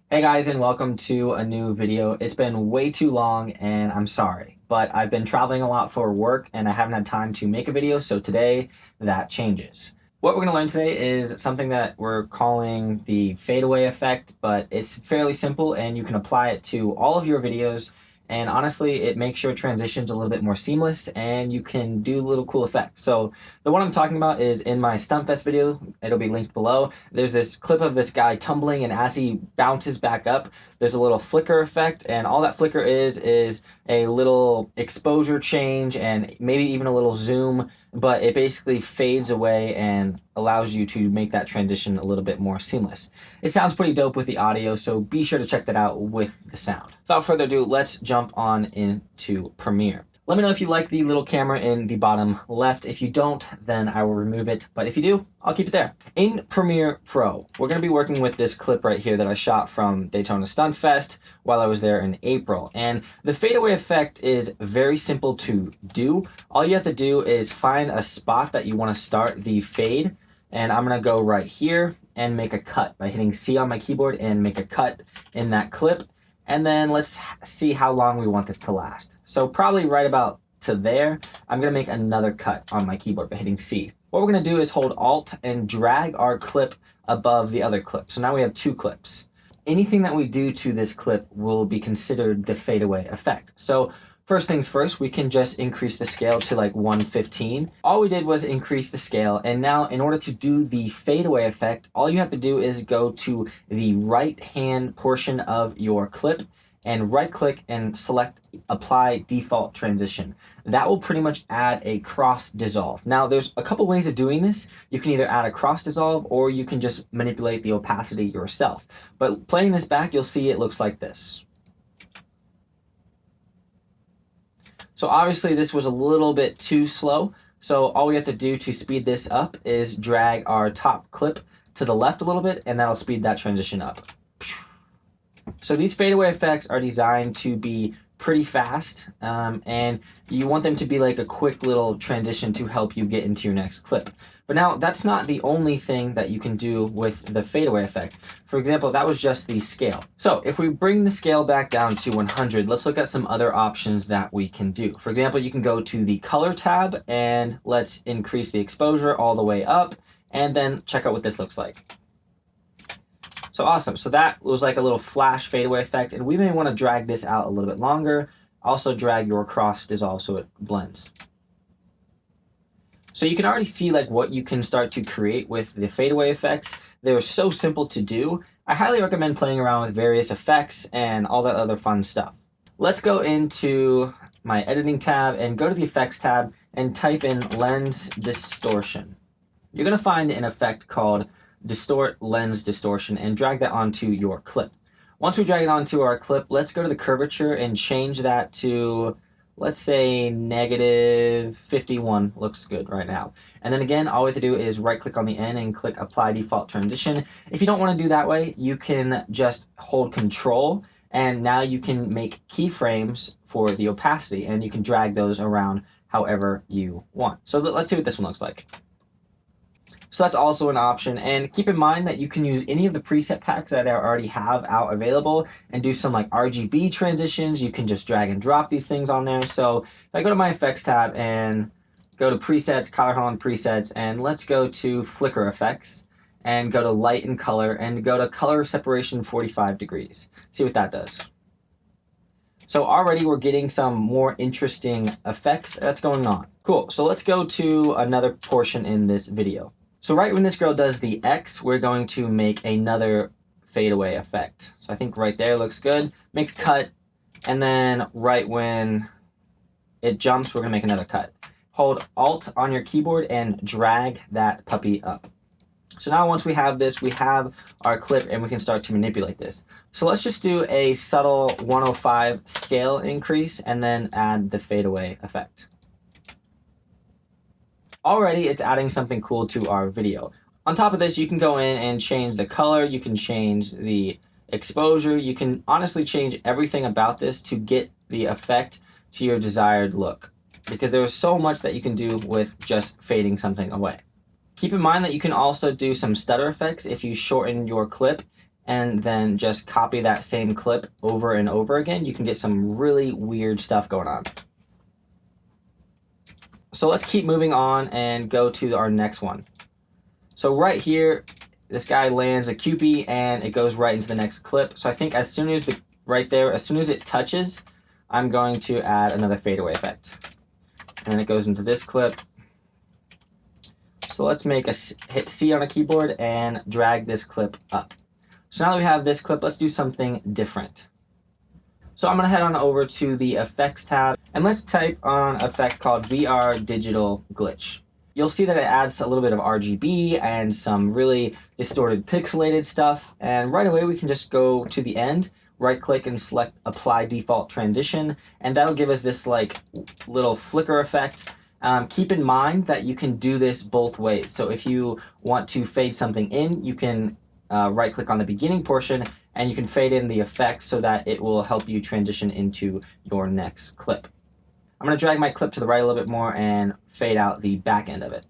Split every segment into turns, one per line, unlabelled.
Hey guys, and welcome to a new video. It's been way too long and I'm sorry, but I've been traveling a lot for work and I haven't had time to make a video, so today that changes. What we're going to learn today is something that we're calling the fadeaway effect, but it's fairly simple and you can apply it to all of your videos. And honestly, it makes your transitions a little bit more seamless and you can do little cool effects. So the one I'm talking about is in my Stuntfest video. It'll be linked below. There's this clip of this guy tumbling, and as he bounces back up, there's a little flicker effect, and all that flicker is a little exposure change and maybe even a little zoom, but it basically fades away and allows you to make that transition a little bit more seamless. It sounds pretty dope with the audio, so be sure to check that out with the sound. Without further ado, let's jump on into Premiere. Let me know if you like the little camera in the bottom left. If you don't, then I will remove it. But if you do, I'll keep it there. In Premiere Pro, we're going to be working with this clip right here that I shot from Daytona Stunt Fest while I was there in April. And the fadeaway effect is very simple to do. All you have to do is find a spot that you want to start the fade. And I'm going to go right here and make a cut by hitting C on my keyboard and make a cut in that clip. And then let's see how long we want this to last. So probably right about to there, I'm gonna make another cut on my keyboard by hitting C. What we're gonna do is hold Alt and drag our clip above the other clip. So now we have two clips. Anything that we do to this clip will be considered the fadeaway effect. So first things first, we can just increase the scale to like 115. All we did was increase the scale, and now in order to do the fadeaway effect, all you have to do is go to the right-hand portion of your clip and right-click and select Apply Default Transition. That will pretty much add a cross dissolve. Now, there's a couple ways of doing this. You can either add a cross dissolve or you can just manipulate the opacity yourself. But playing this back, you'll see it looks like this. So obviously this was a little bit too slow. So all we have to do to speed this up is drag our top clip to the left a little bit, and that'll speed that transition up. So these fadeaway effects are designed to be pretty fast, and you want them to be like a quick little transition to help you get into your next clip. But now that's not the only thing that you can do with the fadeaway effect. For example, that was just the scale. So if we bring the scale back down to 100, let's look at some other options that we can do. For example, you can go to the color tab and let's increase the exposure all the way up, and then check out what this looks like. So awesome. So that was like a little flash fadeaway effect, and we may want to drag this out a little bit longer. Also drag your cross dissolve so it blends. So you can already see like what you can start to create with the fadeaway effects. They're so simple to do. I highly recommend playing around with various effects and all that other fun stuff. Let's go into my editing tab and go to the effects tab and type in lens distortion. You're going to find an effect called Distort Lens Distortion and drag that onto your clip. Once we drag it onto our clip, let's go to the curvature and change that to, let's say, -51. Looks good right now. And then again, all we have to do is right click on the end and click Apply Default Transition. If you don't want to do that way, you can just hold Control, and now you can make keyframes for the opacity, and you can drag those around however you want. So let's see what this one looks like. So that's also an option, and keep in mind that you can use any of the preset packs that I already have out available and do some like RGB transitions. You can just drag and drop these things on there. So if I go to my effects tab and go to presets, Ashli Holland presets, and let's go to flicker effects and go to light and color and go to color separation 45 degrees. See what that does. So already we're getting some more interesting effects that's going on. Cool, so let's go to another portion in this video. So right when this girl does the X, we're going to make another fadeaway effect. So I think right there looks good. Make a cut, and then right when it jumps, we're gonna make another cut. Hold Alt on your keyboard and drag that puppy up. So now once we have this, we have our clip and we can start to manipulate this. So let's just do a subtle 105 scale increase and then add the fadeaway effect. Already it's adding something cool to our video. On top of this, you can go in and change the color, you can change the exposure, you can honestly change everything about this to get the effect to your desired look, because there's so much that you can do with just fading something away. Keep in mind that you can also do some stutter effects if you shorten your clip and then just copy that same clip over and over again, you can get some really weird stuff going on. So let's keep moving on and go to our next one. So right here, this guy lands a Cupid and it goes right into the next clip. So I think as soon as as soon as it touches, I'm going to add another fadeaway effect. And then it goes into this clip. So let's hit C on a keyboard and drag this clip up. So now that we have this clip, let's do something different. So I'm going to head on over to the Effects tab, and let's type on an effect called VR Digital Glitch. You'll see that it adds a little bit of RGB and some really distorted pixelated stuff, and right away we can just go to the end, right-click and select Apply Default Transition, and that'll give us this like little flicker effect. Keep in mind that you can do this both ways. So if you want to fade something in, you can right-click on the beginning portion, and you can fade in the effect so that it will help you transition into your next clip. I'm going to drag my clip to the right a little bit more and fade out the back end of it.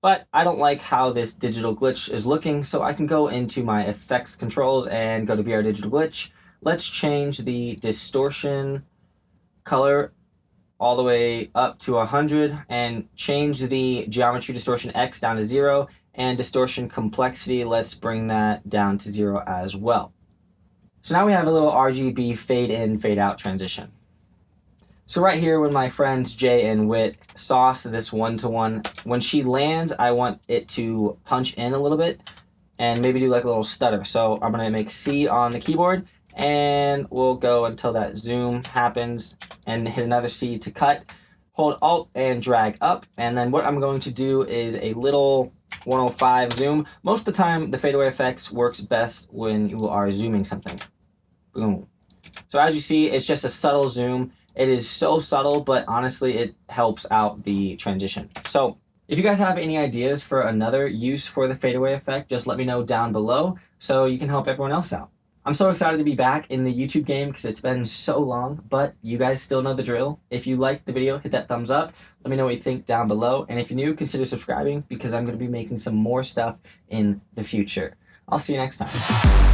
But I don't like how this digital glitch is looking, so I can go into my effects controls and go to VR Digital Glitch. Let's change the distortion color all the way up to 100 and change the geometry distortion X down to 0. And distortion complexity, let's bring that down to 0 as well. So now we have a little RGB fade in, fade out transition. So right here, when my friends Jay and Wit sauce this one-to-one, when she lands, I want it to punch in a little bit and maybe do like a little stutter. So I'm gonna make C on the keyboard, and we'll go until that zoom happens and hit another C to cut. Hold Alt and drag up, and then what I'm going to do is a little 105 zoom. Most of the time, the fadeaway effects works best when you are zooming something. Boom. So as you see, it's just a subtle zoom. It is so subtle, but honestly, it helps out the transition. So if you guys have any ideas for another use for the fadeaway effect, just let me know down below so you can help everyone else out. I'm so excited to be back in the YouTube game because it's been so long, but you guys still know the drill. If you liked the video, hit that thumbs up. Let me know what you think down below. And if you're new, consider subscribing because I'm going to be making some more stuff in the future. I'll see you next time.